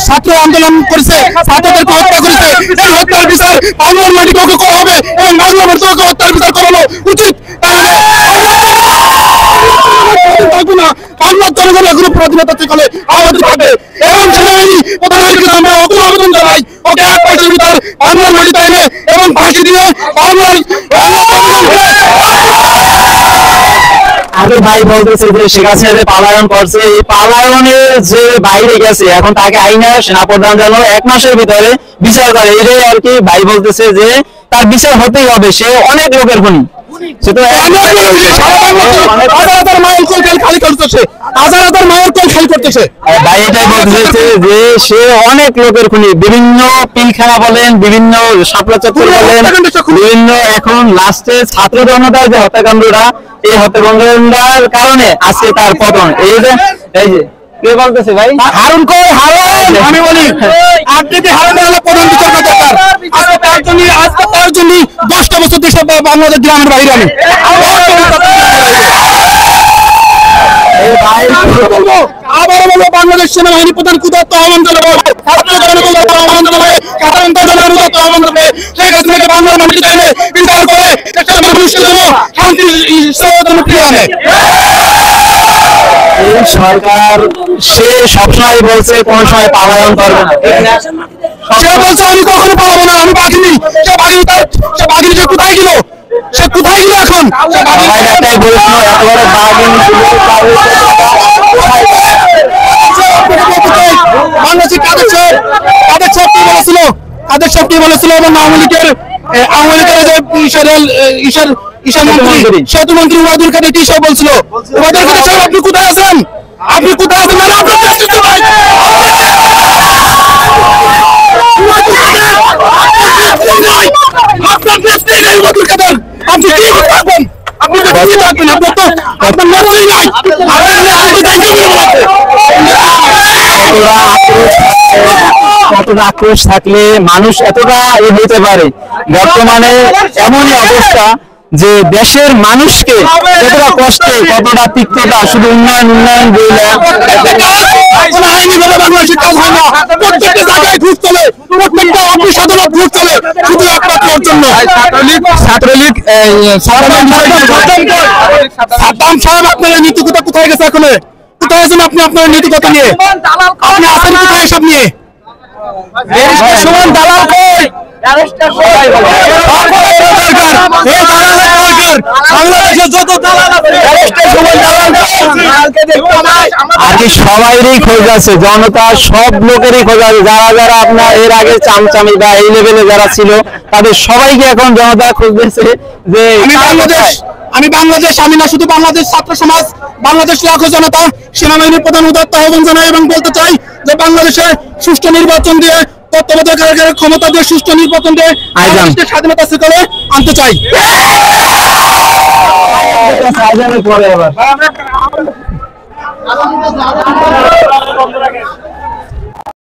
ছাত্র আন্দোলন করেছে, ছাত্রদেরকে হত্যা করেছে, এই হত্যার বিচার বাংলার মাটিকে করা হবে এবং বাংলা মাটিকে হত্যার বিচার করানো উচিত। বাংলার জনগণ এখনো পরাধীনতা থেকে আহত থাকে এবং সেনাবাহিনী প্রধানমন্ত্রীকে আমরা অকুল আবেদন জানাই, ওকে 1 মাসের ভিতর বাংলার মাটিতে এনে এবং ফাঁসি দিয়ে বাংলার আগে ভাই বলতেছে যে শেখ হাসিনা যে পালায়ন করছে, এই পালায়নের যে বাইরে গেছে এখন তাকে আইনা সেনাপ্রধান যেন 1 মাসের ভিতরে বিচার করে, এটাই আর কি ভাই বলতেছে যে তার বিচার হতেই হবে। সে অনেক লোকের খুনি, সে তো হাজার মায়ের কোল খালি করতেছে, হাজার মায়ের কোল খালি করতেছে। ভাই এটাই বলতেছে যে সে অনেক লোকের খুনি, বিভিন্ন পিলখানা বলেন, বিভিন্ন শাপলা চত্বর বলেন, বিভিন্ন এখন লাস্টে ছাত্র জনতার যে হত্যাকাণ্ডটা, এই হত্যাকাণ্ডের কারণে আজকে তার পতন। এই যে কে বলতেছে ভাই? হারুন কই হারুন, আমি বলি আপনি হারুন হলো প্রধান বিচারপতি দরকার। আজকে তার জন্য 10টা বছর দেশে বাংলাদেশ গ্রামের বাইরে আমি আবার বলবো বাংলাদেশ সেনাবাহিনী প্রধান কুদরত আহ্বান জানাবো, ছাত্র জনগণের আহ্বান জানাবে, সাধারণ জনগণের আহ্বান জানাবে, শেখ হাসিনাকে বাংলার মাটিতে এনে বিচার করে একটা মানুষের জন্য শান্তির জন্য ফিরে আনে। এই সরকার সে সবসময় বলছে কোন সময় পালায়ন করবে না, সে বলছে আমি কখনো পালাবো না, আমি বাঘিনী। সে বাঘিনী সে কোথায় গেল? সে কোথায় গেল এখন? একটাই বলেছিল একেবারে বাঘিনী ছিল। বাংলাদেশি কাদের সাহেব কি বলেছিল? কাদের সাহেব কি বলেছিল? এবং আওয়ামী লীগের যে মন্ত্রী সেতু মন্ত্রী ওবায়দুল কাদের কি সব বলছিল? ওবায়দুল কাদের সাহেব আপনি কোথায় আছেন? আপনি কোথায় আছেন? আপনার নেতৃত্ব নাই, আপনার নেতৃত্ব নেই ওবায়দুল কাদের। আপনি কি থাকবেন? আপনি তো কি থাকবেন? আপনার তো আপনার নেতৃত্ব নাই। কতটা আক্রোশ থাকলে মানুষ এতটা হইতে পারে? বর্তমানে এমনই অবস্থা যে দেশের মানুষকে কতটা কষ্টে, কতটা তিক্ততা, শুধু উন্নয়ন উন্নয়ন বললে আইনিভাবে বাংলাদেশের কাজ হয় না। প্রত্যেকটা জায়গায় ঘুষ চলে, প্রত্যেকটা অফিস আদালত ঘুষ চলে, শুধু একমাত্র ওর জন্য। ছাত্রলীগ সাদ্দাম সাহেব আপনার নীতিকতা কোথায় গেছে? এখন কোথায় আছেন আপনি? আপনার নীতিকতা নিয়ে আপনি আছেন কোথায়? এসব নিয়ে সমান দালাল কই? আর কি সবাইরই খোঁজ আছে, জনতা সব লোকেরই খোঁজ আছে, যারা যারা আপনার এর আগে চামচামি বা এই লেভেলে যারা ছিল তাদের সবাইকে এখন জনতা খুঁজতেছে যে আমি বাংলাদেশ, আমি না শুধু বাংলাদেশ ছাত্র সমাজ, বাংলাদেশ লাখো জনতা সেনাবাহিনীর প্রধান উদাত্ত আহ্বান জানাই এবং বলতে চাই যে বাংলাদেশে সুষ্ঠু নির্বাচন দিয়ে, তত্ত্বাবধায়কের ক্ষমতা দিয়ে সুষ্ঠু নির্বাচন দিয়ে স্বাধীনতা শৃঙ্খলে আনতে চাই। পরে আবার